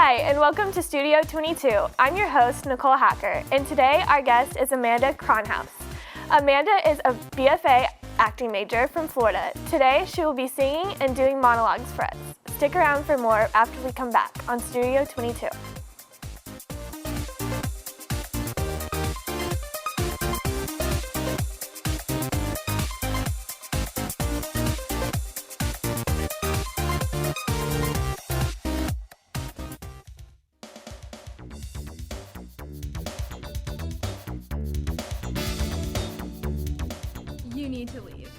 Hi, and welcome to Studio 22. I'm your host, Nicole Hacker, and today our guest is Amanda Cronhouse. Amanda is a BFA acting major from Florida. Today, she will be singing and doing monologues for us. Stick around for more after we come back on Studio 22. You need to leave.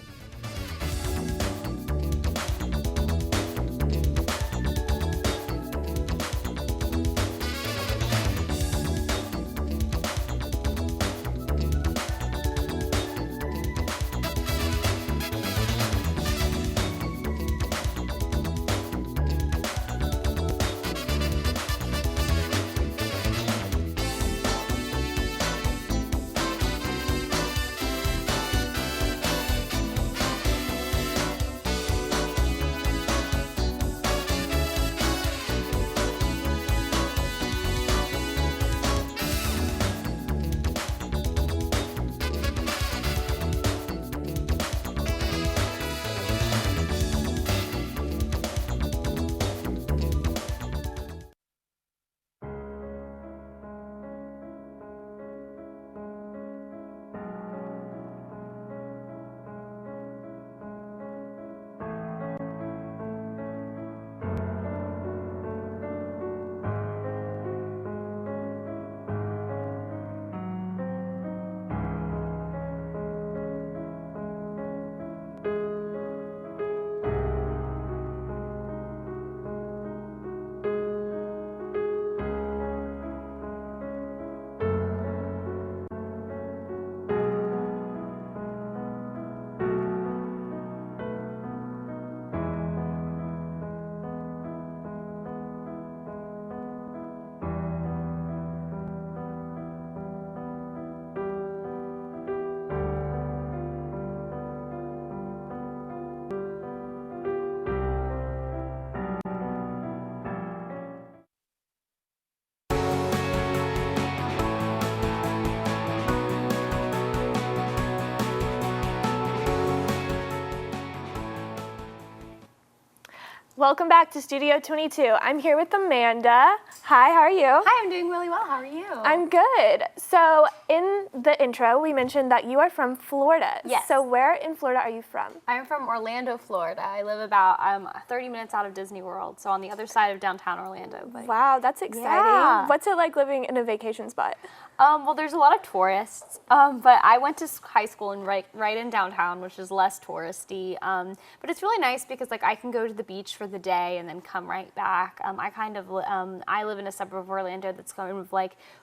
Welcome back to Studio 22. I'm here with Amanda. Hi, how are you? Hi, I'm doing really well. How are you? I'm good. So in the intro, we mentioned that you are from Florida. Yes. So where in Florida are you from? I'm from Orlando, Florida. I live about 30 minutes out of Disney World, so on the other side of downtown Orlando. But Wow, that's exciting. Yeah. What's it like living in a vacation spot? well, there's a lot of tourists, but I went to high school right in downtown, which is less touristy. But it's really nice because I can go to the beach for the day and then come right back. I live in a suburb of Orlando that's kind of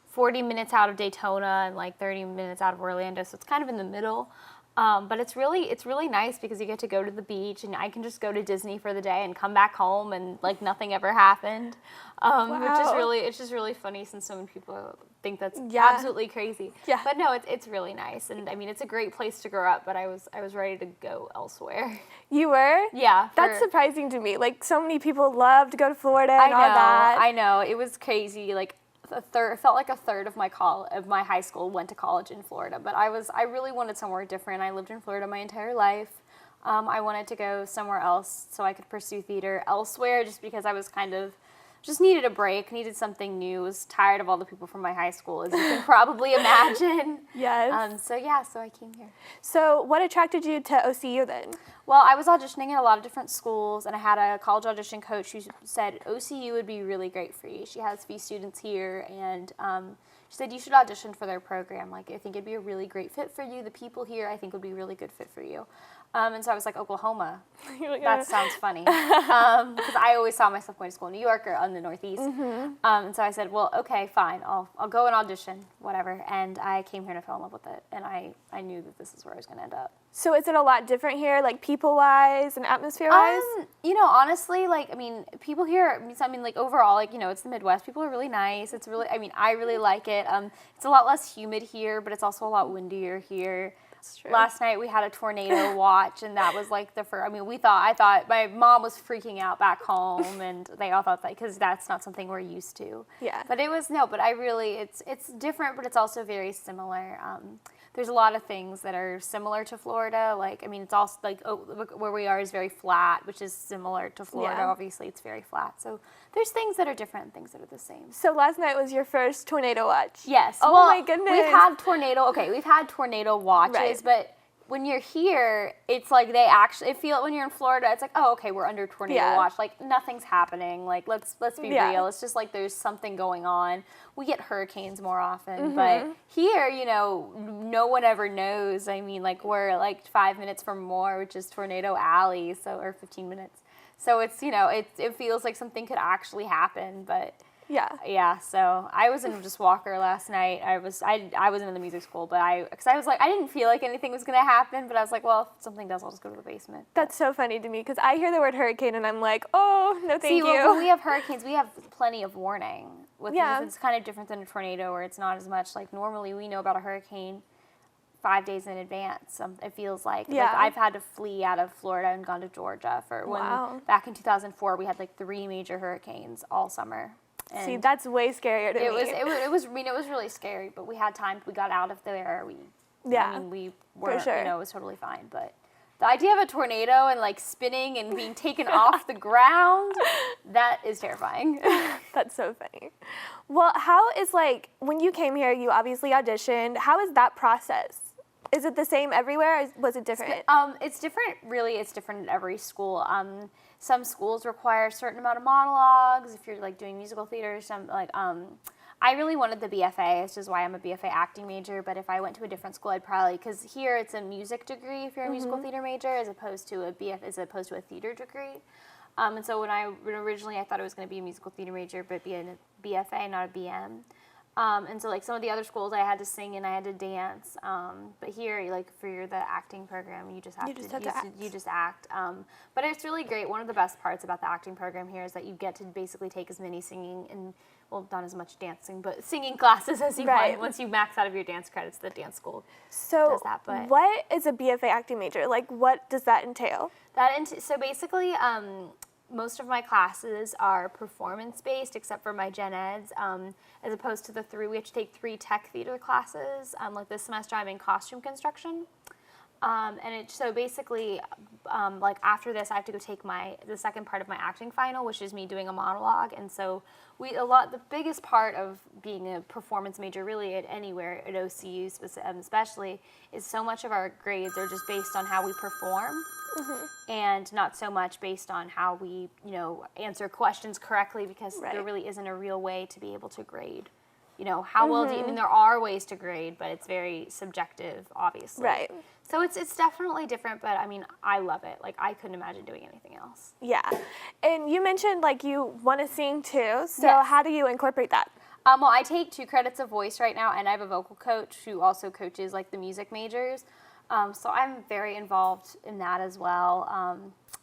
40 minutes out of Daytona and 30 minutes out of Orlando, so it's kind of in the middle. But it's really nice because you get to go to the beach and I can just go to Disney for the day and come back home and nothing ever happened, Wow. it's just really funny since so many people think that's Yeah. absolutely crazy. Yeah. But no, it's really nice, and I mean it's a great place to grow up. But I was ready to go elsewhere. You were? Yeah, That's surprising to me. So many people love to go to Florida and I know, all that. I know, it was crazy. It felt like a third of my high school went to college in Florida, but I really wanted somewhere different. I lived in Florida my entire life. I wanted to go somewhere else so I could pursue theater elsewhere, just because I was just needed a break, needed something new. Was tired of all the people from my high school, as you can probably imagine. Yes. So I came here. So what attracted you to OCU then? Well, I was auditioning at a lot of different schools, and I had a college audition coach who said OCU would be really great for you. She has a few students here, and she said you should audition for their program. I think it'd be a really great fit for you. The people here, I think, would be a really good fit for you. And so I was like, Oklahoma. That sounds funny. Because I always saw myself going to school in New York or in the Northeast. Mm-hmm. And so I said, well, okay, fine. I'll go and audition, whatever. And I came here and I fell in love with it. And I knew that this is where I was going to end up. So is it a lot different here, like people-wise and atmosphere-wise? Honestly, people here, overall, it's the Midwest. People are really nice. It's really, I really like it. It's a lot less humid here, but it's also a lot windier here. That's true. Last night we had a tornado watch, and that was like the first. I mean, I thought my mom was freaking out back home, and they all thought that because that's not something we're used to. Yeah. But it was no. But I really, it's different, but it's also very similar. There's a lot of things that are similar to Florida. Like, I mean, it's also like where we are is very flat, which is similar to Florida. Yeah. Obviously, it's very flat. So there's things that are different, and things that are the same. So last night was your first tornado watch? Yes. Oh well, my goodness. We've had tornado watches, Right. but when you're here, it's like they actually feel it when you're in Florida. It's like, oh, okay, we're under tornado watch. Like nothing's happening. Like let's be real. It's just like there's something going on. We get hurricanes more often, but here, no one ever knows. I mean, like we're like 5 minutes from Moore, which is Tornado Alley, or 15 minutes. So it's it feels like something could actually happen, but. Yeah. So I was in just Walker last night. I wasn't in the music school, but I was like, I didn't feel like anything was gonna happen, but I was like, well, if something does, I'll just go to the basement. That's so funny to me because I hear the word hurricane and I'm like, oh no, thank you. When we have hurricanes, we have plenty of warning. It's kind of different than a tornado, where it's not as much. Like normally, we know about a hurricane 5 days in advance. It feels like. Yeah. Like I've had to flee out of Florida and gone to Georgia back in 2004. We had like 3 major hurricanes all summer. And see, that's way scarier to me. It was really scary, but we had time. We got out of there. We were, for sure. It was totally fine. But the idea of a tornado and like spinning and being taken off the ground, that is terrifying. That's so funny. Well, how is like, when you came here, you obviously auditioned. How is that process? Is it the same everywhere, or was it different? It's different, really. It's different at every school. Some schools require a certain amount of monologues if you're like doing musical theater. I really wanted the BFA, which is why I'm a BFA acting major. But if I went to a different school, I'd probably, because here it's a music degree if you're a musical theater major, as opposed to a theater degree. And so originally I thought it was going to be a musical theater major, but be a BFA, not a BM. And so like some of the other schools, I had to sing and I had to dance. But here, like for the acting program, you just have to act. But it's really great. One of the best parts about the acting program here is that you get to basically take as many singing and, well, not as much dancing, but singing classes as you want. Once you max out of your dance credits, the dance school does that. But what is a BFA acting major? Like, what does that entail? So basically, most of my classes are performance-based, except for my gen eds, as opposed to we have to take 3 tech theater classes. Like this semester, I'm in costume construction. So basically, like after this, I have to go take the second part of my acting final, which is me doing a monologue. And so the biggest part of being a performance major, really at anywhere, at OCU especially, is so much of our grades are just based on how we perform. And not so much based on how we, answer questions correctly, because there really isn't a real way to be able to grade. How well do you, I mean, there are ways to grade, but it's very subjective, obviously. Right. So it's definitely different, but I mean, I love it. Like, I couldn't imagine doing anything else. Yeah. And you mentioned, like, you want to sing too, so Yes. how do you incorporate that? Well, I take 2 credits of voice right now, and I have a vocal coach who also coaches, like, the music majors. So I'm very involved in that as well.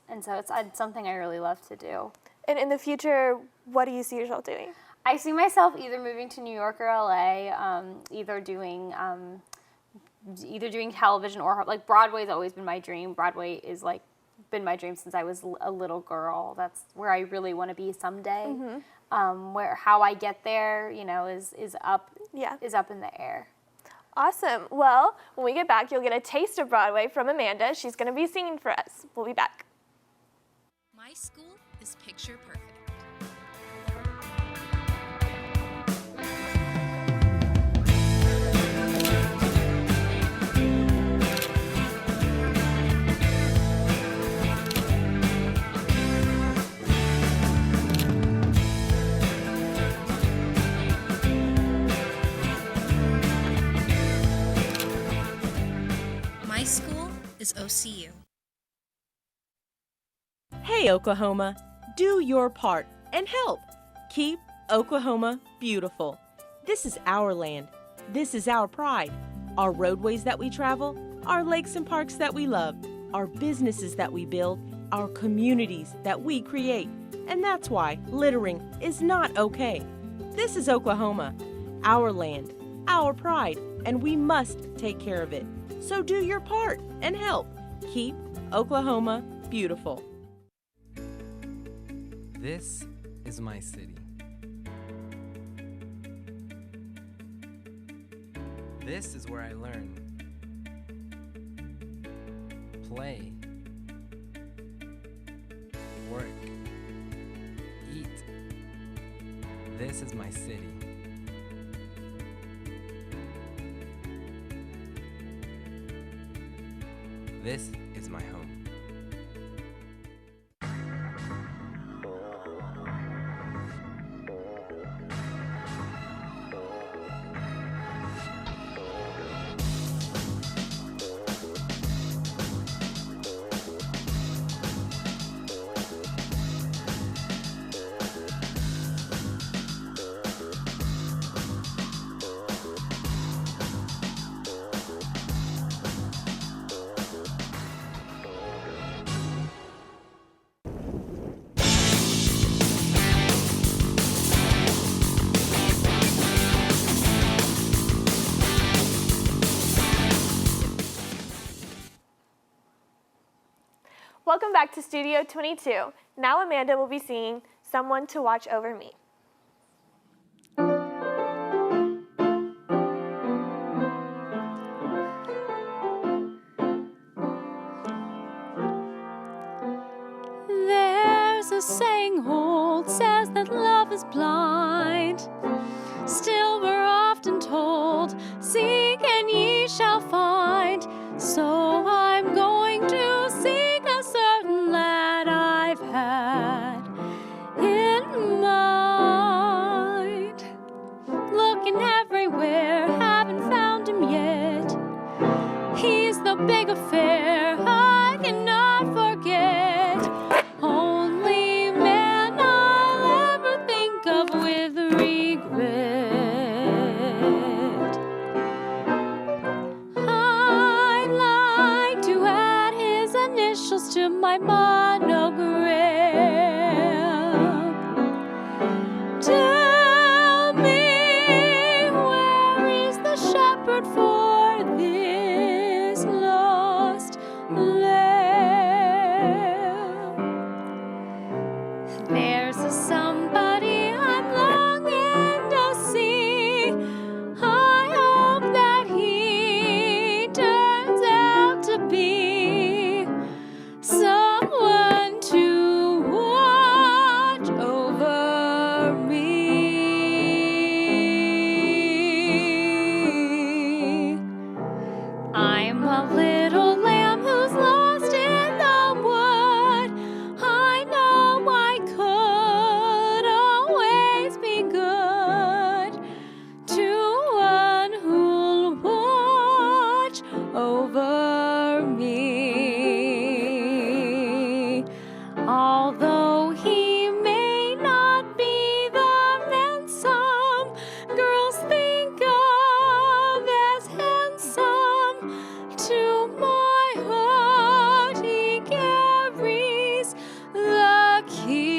And so it's something I really love to do. And in the future, what do you see yourself doing? I see myself either moving to New York or LA, either doing television or, like, Broadway's always been my dream. Broadway is, like, been my dream since I was a little girl. That's where I really want to be someday. How I get there, is up in the air. Awesome. Well, when we get back, you'll get a taste of Broadway from Amanda. She's going to be singing for us. We'll be back. My school is picture perfect. My school is OCU. Hey, Oklahoma, do your part and help. Keep Oklahoma beautiful. This is our land. This is our pride. Our roadways that we travel, our lakes and parks that we love, our businesses that we build, our communities that we create. And that's why littering is not okay. This is Oklahoma, our land, our pride, and we must take care of it. So do your part and help keep Oklahoma beautiful. This is my city. This is where I learn, play, work, eat. This is my city. This is my home. Welcome back to Studio 22. Now Amanda will be singing Someone to Watch Over Me. There's a saying old says that love is blind. Still we're often told, seek and ye shall find. So I'm going to seek a certain lad I've had in mind. Looking everywhere, haven't found him yet. He's the big affair I cannot forget. Only man I'll ever think of with regret. I'd like to add his initials to my monogram. Tell me, where is the shepherd for this lost lamb? There's a somebody I'm longing to see. I hope that he turns out to be someone to watch over me. I'm a little lamb who's lost in the wood. I know I could always be good to one who'll watch over me. Although he may not be the man some girls think of as handsome, to my heart he carries the key.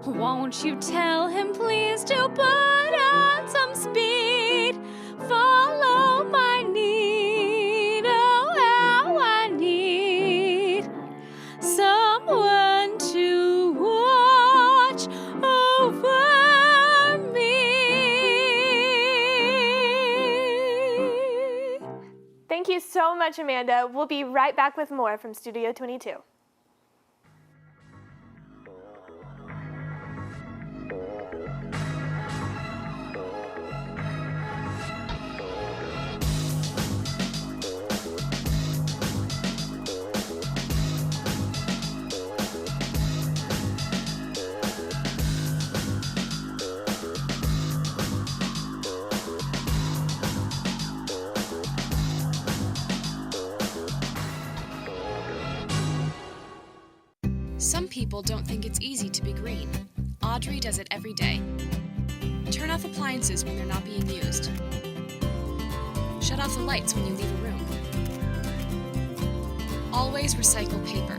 Won't you tell him please to put on some speed? Follow my need, oh how I need someone to watch over me. Thank you so much, Amanda. We'll be right back with more from Studio 22. Some people don't think it's easy to be green. Audrey does it every day. Turn off appliances when they're not being used. Shut off the lights when you leave a room. Always recycle paper.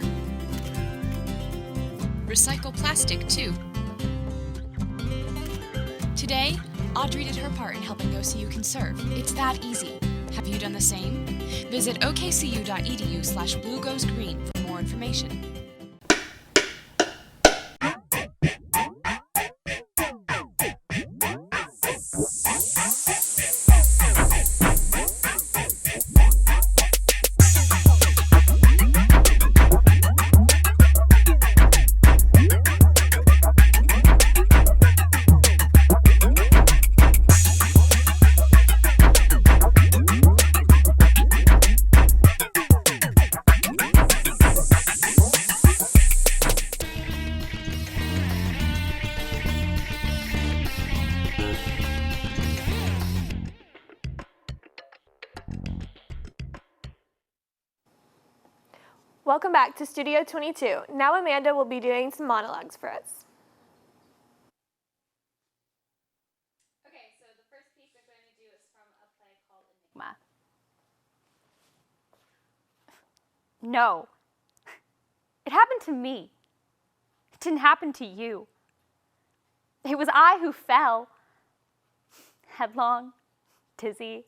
Recycle plastic, too. Today, Audrey did her part in helping those who you can serve. It's that easy. Have you done the same? Visit okcu.edu/bluegoesgreen for more information. Welcome back to Studio 22. Now Amanda will be doing some monologues for us. Okay, so the first piece I'm going to do is from a play called Enigma. No. It happened to me. It didn't happen to you. It was I who fell. Headlong, dizzy,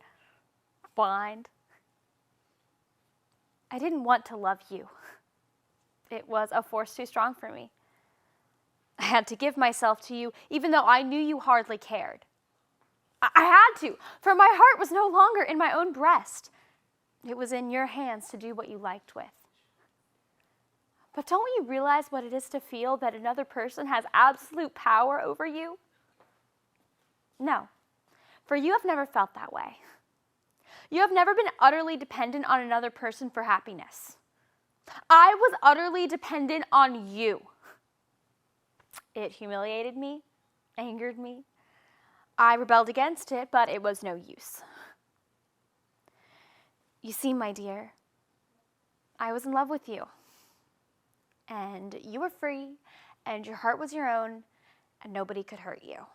blind. I didn't want to love you. It was a force too strong for me. I had to give myself to you, even though I knew you hardly cared. I had to, for my heart was no longer in my own breast. It was in your hands to do what you liked with. But don't you realize what it is to feel that another person has absolute power over you? No, for you have never felt that way. You have never been utterly dependent on another person for happiness. I was utterly dependent on you. It humiliated me, angered me. I rebelled against it, but it was no use. You see, my dear, I was in love with you. And you were free, and your heart was your own, and nobody could hurt you.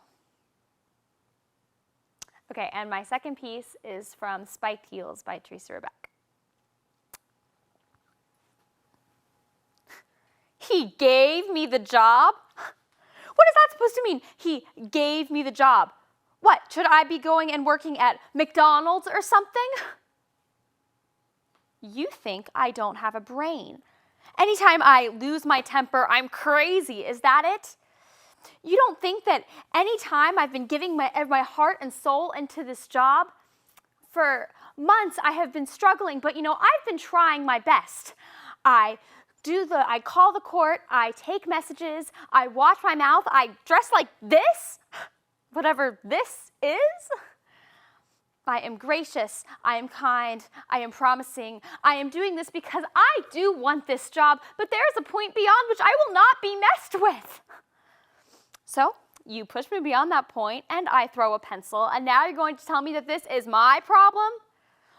Okay, and my second piece is from Spiked Heels by Teresa Rebeck. He gave me the job? What is that supposed to mean? He gave me the job. What, should I be going and working at McDonald's or something? You think I don't have a brain. Anytime I lose my temper, I'm crazy. Is that it? You don't think that any time I've been giving my heart and soul into this job? For months I have been struggling, but I've been trying my best. I call the court, I take messages, I watch my mouth, I dress like this, whatever this is. I am gracious, I am kind, I am promising. I am doing this because I do want this job, but there is a point beyond which I will not be messed with. So you push me beyond that point, and I throw a pencil, and now you're going to tell me that this is my problem?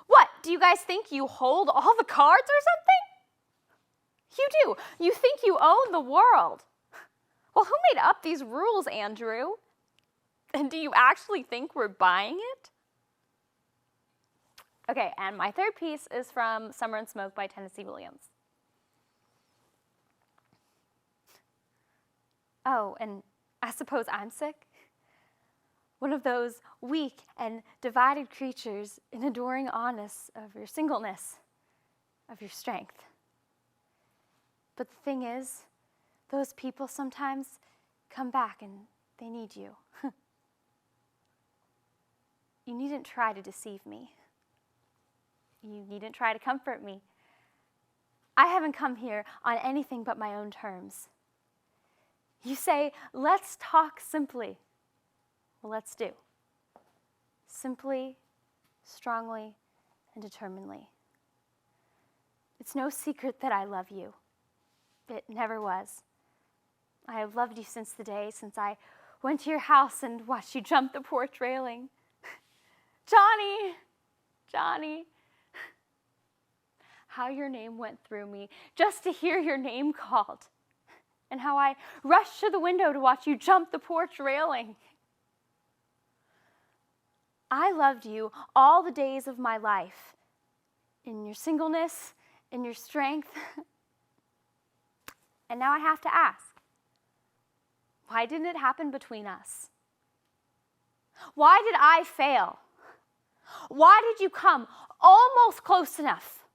What, do you guys think you hold all the cards or something? You do. You think you own the world. Well, who made up these rules, Andrew? And do you actually think we're buying it? Okay, and my third piece is from Summer and Smoke by Tennessee Williams. Oh, and I suppose I'm sick? One of those weak and divided creatures in adoring honest of your singleness, of your strength. But the thing is, those people sometimes come back and they need you. You needn't try to deceive me. You needn't try to comfort me. I haven't come here on anything but my own terms. You say, let's talk simply. Well, let's do. Simply, strongly, and determinedly. It's no secret that I love you. It never was. I have loved you since the day since I went to your house and watched you jump the porch railing. Johnny, Johnny. How your name went through me just to hear your name called. And how I rushed to the window to watch you jump the porch railing. I loved you all the days of my life. In your singleness, in your strength. And now I have to ask, why didn't it happen between us? Why did I fail? Why did you come almost close enough,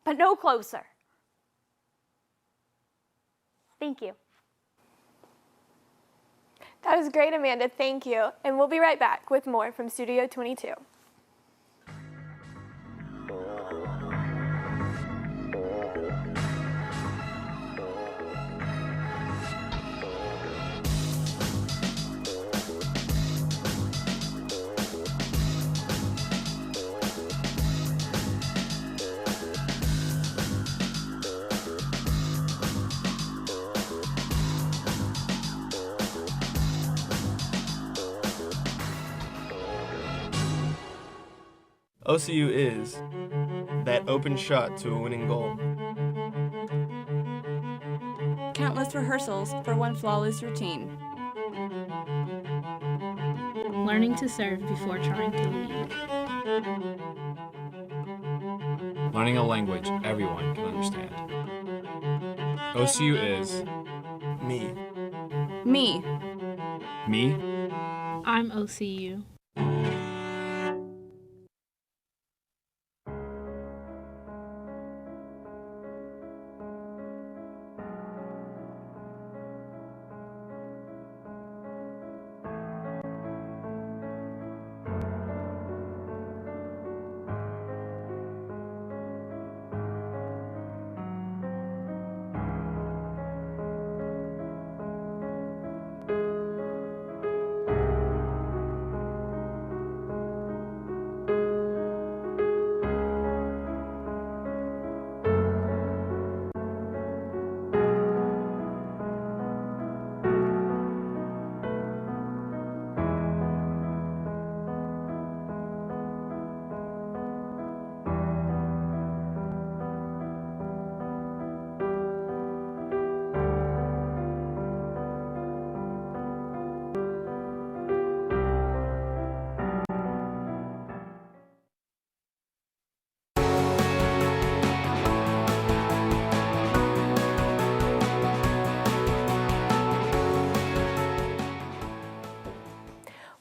but no closer? Thank you. That was great, Amanda. Thank you. And we'll be right back with more from Studio 22. OCU is that open shot to a winning goal. Countless rehearsals for one flawless routine. Learning to serve before trying to lead. Learning a language everyone can understand. OCU is Me. Me. me. I'm OCU.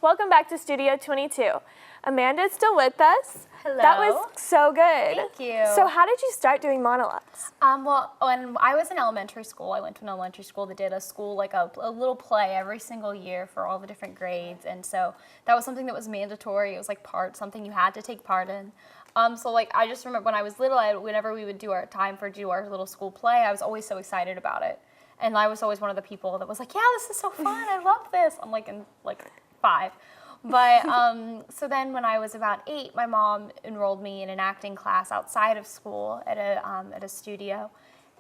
Welcome back to Studio 22. Amanda is still with us. Hello. That was so good. Thank you. So how did you start doing monologues? Well, when I was in elementary school, I went to an elementary school that did a little play every single year for all the different grades, and so that was something that was mandatory. It was like something you had to take part in. So like I just remember when I was little, whenever we would do our little school play, I was always so excited about it, and I was always one of the people that was like, yeah, this is so fun, I love this. I'm like in 5. But so then when I was about 8, my mom enrolled me in an acting class outside of school at a studio.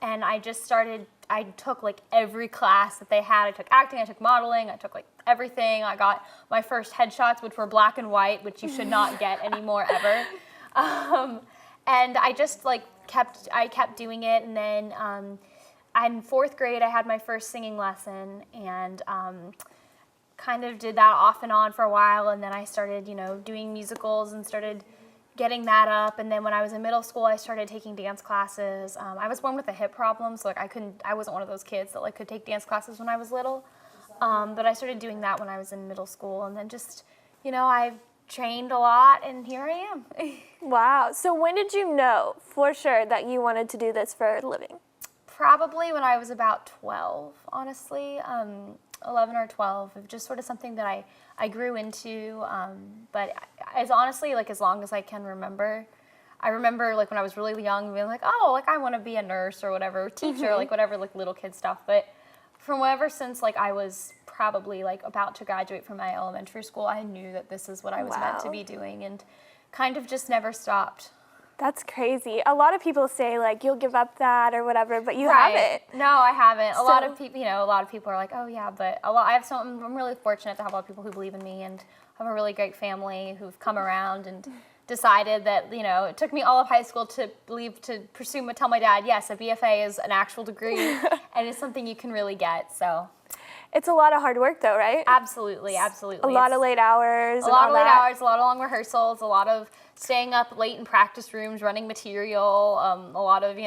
And I took like every class that they had. I took acting, I took modeling, I took like everything. I got my first headshots, which were black and white, which you should not get anymore ever. And I just kept doing it. And then in 4th grade, I had my first singing lesson, and kind of did that off and on for a while, and then I started, doing musicals and started getting that up. And then when I was in middle school, I started taking dance classes. I was born with a hip problem, so I wasn't one of those kids that could take dance classes when I was little. But I started doing that when I was in middle school, and then just, I trained a lot, and here I am. Wow. So when did you know for sure that you wanted to do this for a living? Probably when I was about 12, honestly. 11 or 12, just sort of something that I grew into, but as honestly, as long as I can remember. I remember when I was really young being like, oh, I want to be a nurse or whatever, or teacher, whatever, little kid stuff. But from ever since I was probably about to graduate from my elementary school, I knew that this is what I was meant to be doing, and kind of just never stopped. That's crazy. A lot of people say you'll give up that or whatever, but you Right. haven't. No, I haven't. A lot of people are like, oh yeah, but I'm really fortunate to have a lot of people who believe in me, and I have a really great family who've come around and decided that, it took me all of high school to tell my dad, yes, a BFA is an actual degree and it's something you can really get, so. It's a lot of hard work though, right? Absolutely. A lot of late hours. A lot of late hours, a lot of long rehearsals, a lot of staying up late in practice rooms, running material, a lot of,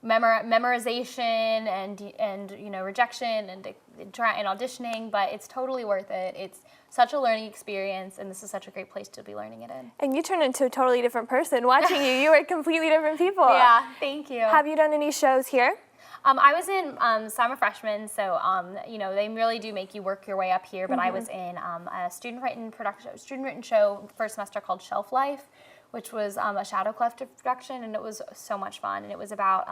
memorization and rejection and auditioning, but it's totally worth it. It's such a learning experience, and this is such a great place to be learning it in. And you turned into a totally different person. Watching you, you were completely different people. Yeah, thank you. Have you done any shows here? I was in, so I'm a freshman, so, they really do make you work your way up here, but I was in a student-written show first semester called Shelf Life, which was a Shadow Collective production, and it was so much fun. And it was about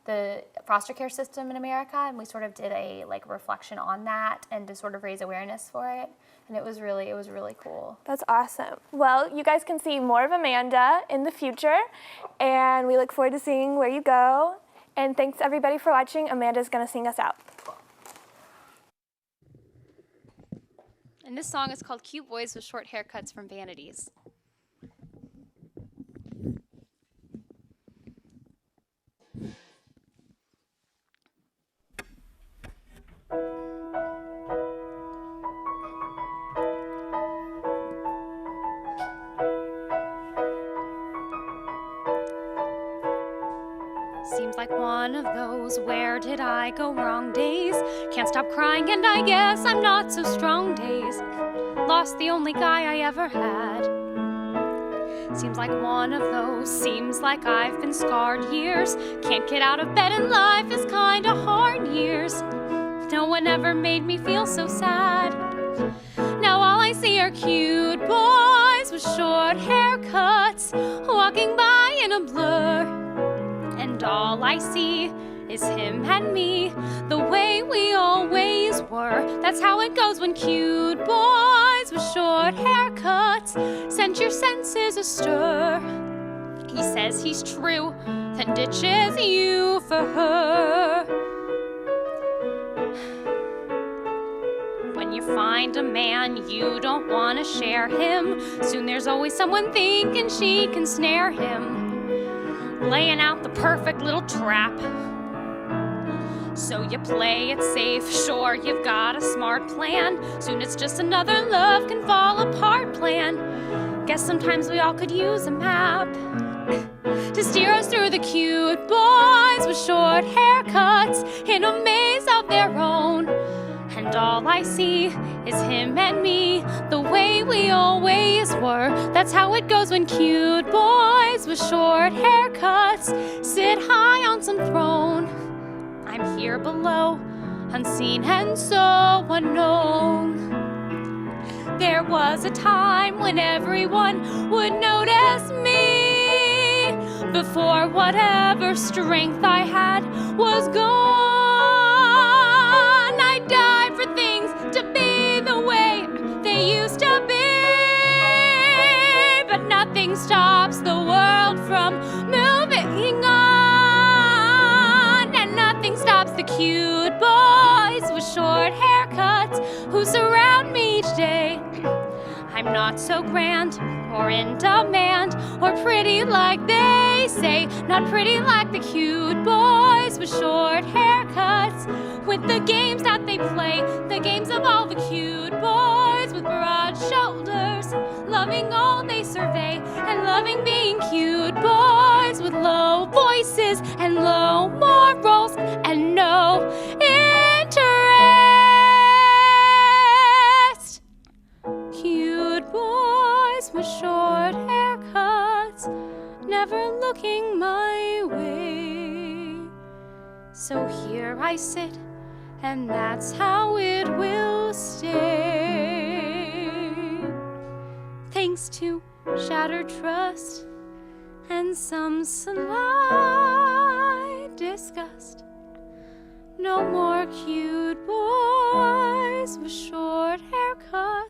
the foster care system in America, and we sort of did a reflection on that and to sort of raise awareness for it. And it was really cool. That's awesome. Well, you guys can see more of Amanda in the future, and we look forward to seeing where you go. And thanks everybody for watching. Amanda's gonna sing us out. And this song is called Cute Boys with Short Haircuts from Vanities. Seems like one of those where did I go wrong days. Can't stop crying and I guess I'm not so strong days. Lost the only guy I ever had. Seems like one of those, seems like I've been scarred years. Can't get out of bed and life is kinda hard years. No one ever made me feel so sad. Now all I see are cute boys with short haircuts walking by in a blur. And all I see is him and me, the way we always were. That's how it goes when cute boys with short haircuts send your senses astir. He says he's true, then ditches you for her. When you find a man, you don't want to share him. Soon there's always someone thinking she can snare him, laying out the perfect little trap. So you play it safe, sure you've got a smart plan. Soon it's just another love can fall apart plan. Guess sometimes we all could use a map to steer us through the cute boys with short haircuts in a maze of their own. And all I see is him and me, the way we always were. That's how it goes when cute boys with short haircuts sit high on some throne. I'm here below, unseen and so unknown. There was a time when everyone would notice me, before whatever strength I had was gone. I died for things to be the way they used to be, but nothing stops the world from moving on, and nothing stops the cute boys with short haircuts who surround me each day. I'm not so grand or in demand or pretty like they say, not pretty like the cute boys with short haircuts, with the games that they play, the games of all the cute boys with broad shoulders, loving all they survey and loving being cute boys with low voices and low morals and no interest. Cute boys with short haircuts, never looking my way. So here I sit, and that's how it will stay. Thanks to shattered trust and some slight disgust, no more cute boys with short haircuts.